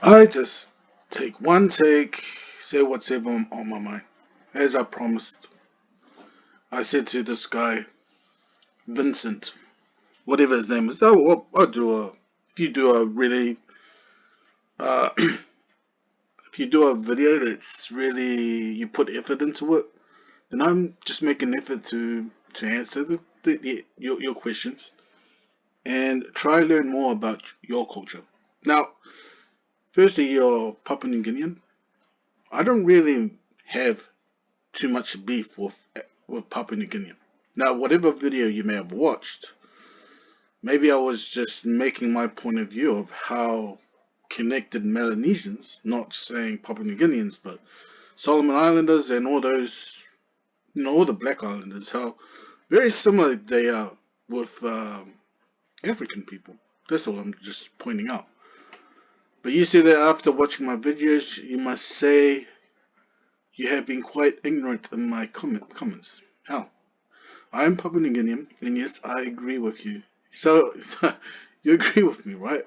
I just take one take, say what's ever on my mind. As I promised, I said to this guy, Vincent, whatever his name is, I'll do if you do a really, uh, if you do a video that's really, you put effort into it, then I'm just making an effort to answer your questions and try to learn more about your culture. Now, firstly, you're Papua New Guinean. I don't really have too much beef with Papua New Guinea. Now, whatever video you may have watched, maybe I was just making my point of view of how connected Melanesians, not saying Papua New Guineans, but Solomon Islanders and all those, all the Black Islanders, how very similar they are with African people. That's all I'm just pointing out. But you say that after watching my videos, you must say you have been quite ignorant in my comments. How? I'm Papua New Guinean, and yes, I agree with you. So, you agree with me, right?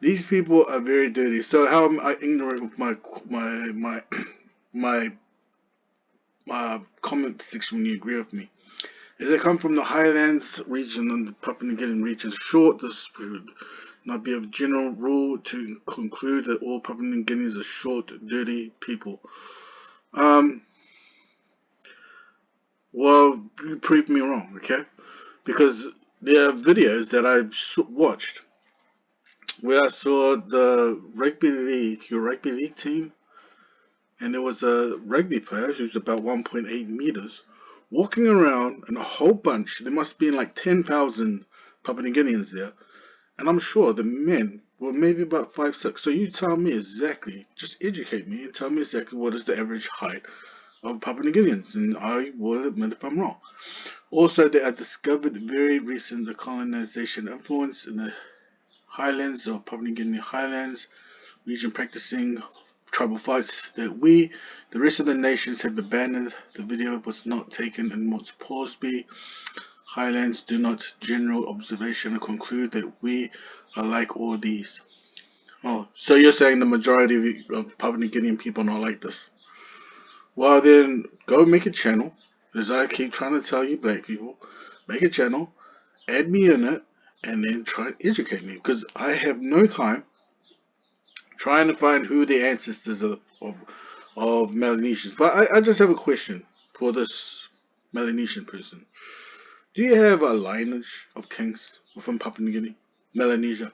These people are very dirty. So how am I ignorant with my my my comment section when you agree with me? As I come from the Highlands region and the Papua New Guinean region is short, this should not be a general rule to conclude that all Papua New Guineans are short, dirty people. Well, you proved me wrong, okay? Because there are videos that I've watched where I saw the your rugby league team, and there was a rugby player who's about 1.8 meters walking around, and a whole bunch, there must be like 10,000 Papua New Guineans there, and I'm sure the men were maybe about 5'6". So you tell me exactly, just educate me and tell me exactly what is the average height of Papua New Guineans, and I will admit if I'm wrong. Also, they are discovered very recent the colonization influence in the highlands of Papua New Guinea highlands region practicing tribal fights that we, the rest of the nations, have abandoned. The video was not taken in Mott's Pawsby highlands. Do not general observation and conclude that we are like all these. Oh, so you're saying the majority of Papua New Guinean people are not like this? Well, then go make a channel. As I keep trying to tell you, black people, make a channel, add me in it, and then try and educate me because I have no time trying to find who the ancestors of Melanesians. But I just have a question for this Melanesian person. Do you have a lineage of kings within Papua New Guinea, Melanesia?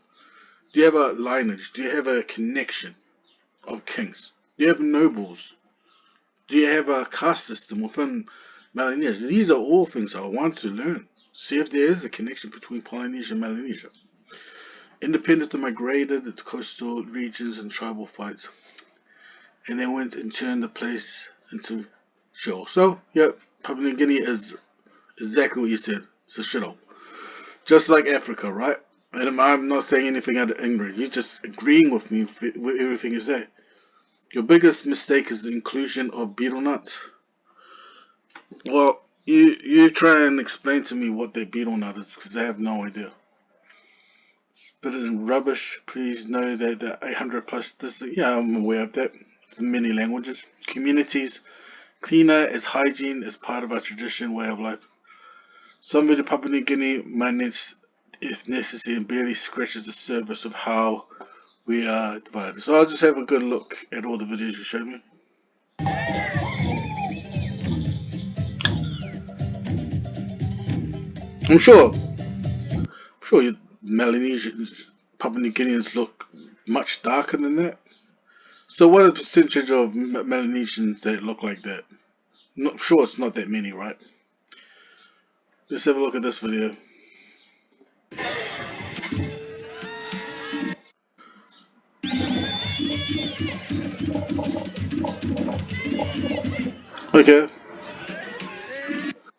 Do you have a lineage? Do you have a connection of kings? Do you have nobles? Do you have a caste system within Melanesia? These are all things I want to learn. See if there is a connection between Polynesia and Melanesia. Independents migrated to coastal regions and tribal fights, and they went and turned the place into shithole. So, yeah, Papua New Guinea is exactly what you said. It's a shithole. Just like Africa, right? And I'm not saying anything out of ignorance. You're just agreeing with me with everything you say. Your biggest mistake is the inclusion of betel nuts. Well, you try and explain to me what the betel nut is because I have no idea. Spit it in rubbish. Please know that the 800 plus this. Yeah, I'm aware of that. In many languages, communities, cleaner as hygiene is part of our tradition, way of life. Some of the Papua New Guinea maintenance is necessary and barely scratches the surface of how we are divided. So I'll just have a good look at all the videos you showed me. I'm sure you Melanesians, Papua New Guineans look much darker than that. So what are the percentage of Melanesians that look like that? Not sure it's not that many, right? Let's have a look at this video. Okay,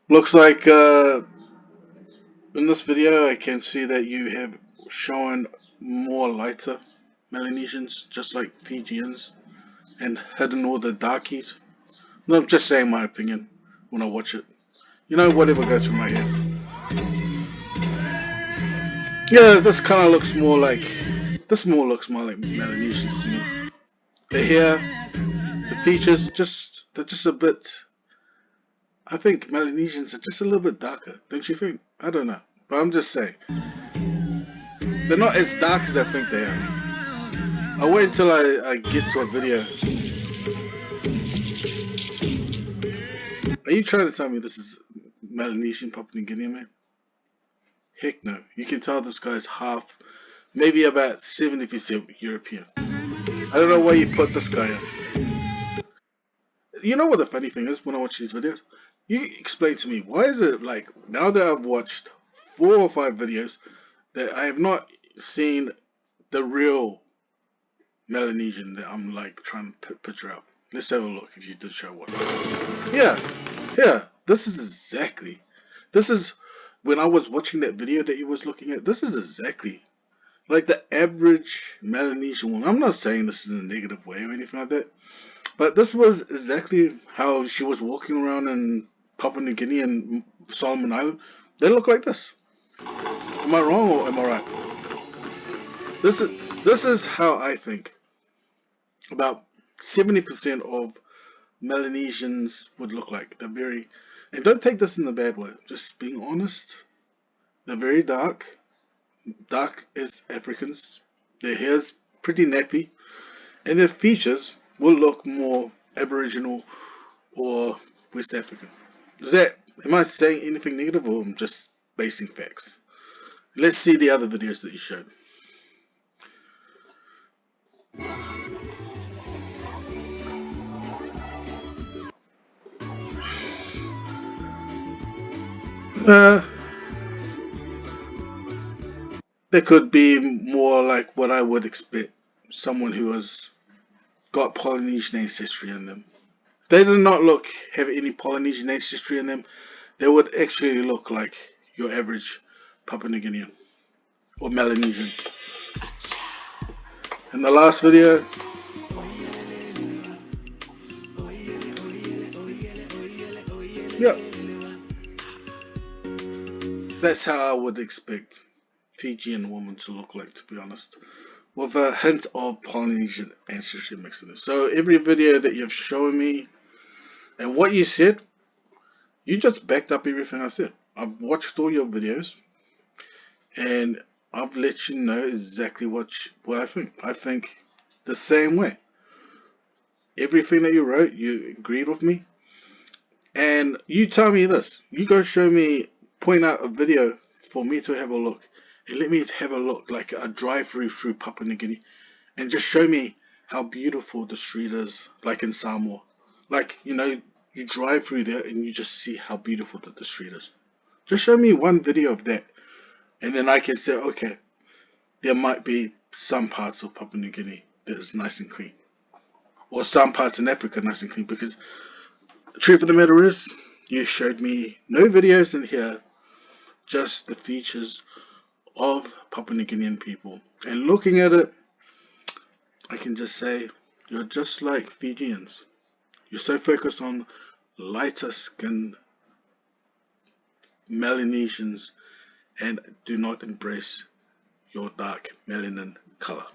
looks like in this video I can see that you have shown more lighter Melanesians, just like Fijians, and hidden all the darkies. No, I'm just saying my opinion when I watch it. You know, whatever goes through my head. Yeah, this kind of looks more like This more looks more like Melanesians to me. The hair, the features, they're just a bit. I think Melanesians are just a little bit darker, don't you think? I don't know, but I'm just saying they're not as dark as I think they are. I'll wait until I get to a video. Are you trying to tell me this is Melanesian Papua New Guinea, man? Heck no. You can tell this guy's half, maybe about 70% European. I don't know why you put this guy in. You know what the funny thing is when I watch these videos? You explain to me, why is it like, now that I've watched 4 or 5 videos, that I have not seen the real Melanesian that I'm like trying to picture out. Let's have a look if you did show one. Yeah, this is when I was watching that video that you was looking at, this is exactly like the average Melanesian woman. I'm not saying this is in a negative way or anything like that, but this was exactly how she was walking around in Papua New Guinea and Solomon Island. They look like this. Am I wrong or am I right? This is how I think. About 70% of Melanesians would look like. They're very, and don't take this in a bad way, just being honest. They're very dark as Africans. Their hair's pretty nappy, and their features will look more Aboriginal or West African. Am I saying anything negative, or I'm just basing facts? Let's see the other videos that you showed. They could be more like what I would expect. Someone who has got Polynesian ancestry in them. If they did not have any Polynesian ancestry in them, they would actually look like your average Papua New Guinean or Melanesian. In the last video, yep, that's how I would expect Fijian woman to look like, to be honest, with a hint of Polynesian ancestry mixed in it. So every video that you've shown me and what you said, you just backed up everything I said. I've watched all your videos and I've let you know exactly what I think. I think the same way. Everything that you wrote, you agreed with me. And you tell me this. You go show me, point out a video for me to have a look. And let me have a look, like a drive-through Papua New Guinea. And just show me how beautiful the street is, like in Samoa. Like, you know, you drive through there and you just see how beautiful the street is. Just show me one video of that. And then I can say, okay, there might be some parts of Papua New Guinea that is nice and clean. Or some parts in Africa nice and clean. Because the truth of the matter is, you showed me no videos in here, just the features of Papua New Guinean people. And looking at it, I can just say, you're just like Fijians. You're so focused on lighter skinned Melanesians and do not embrace your dark melanin color.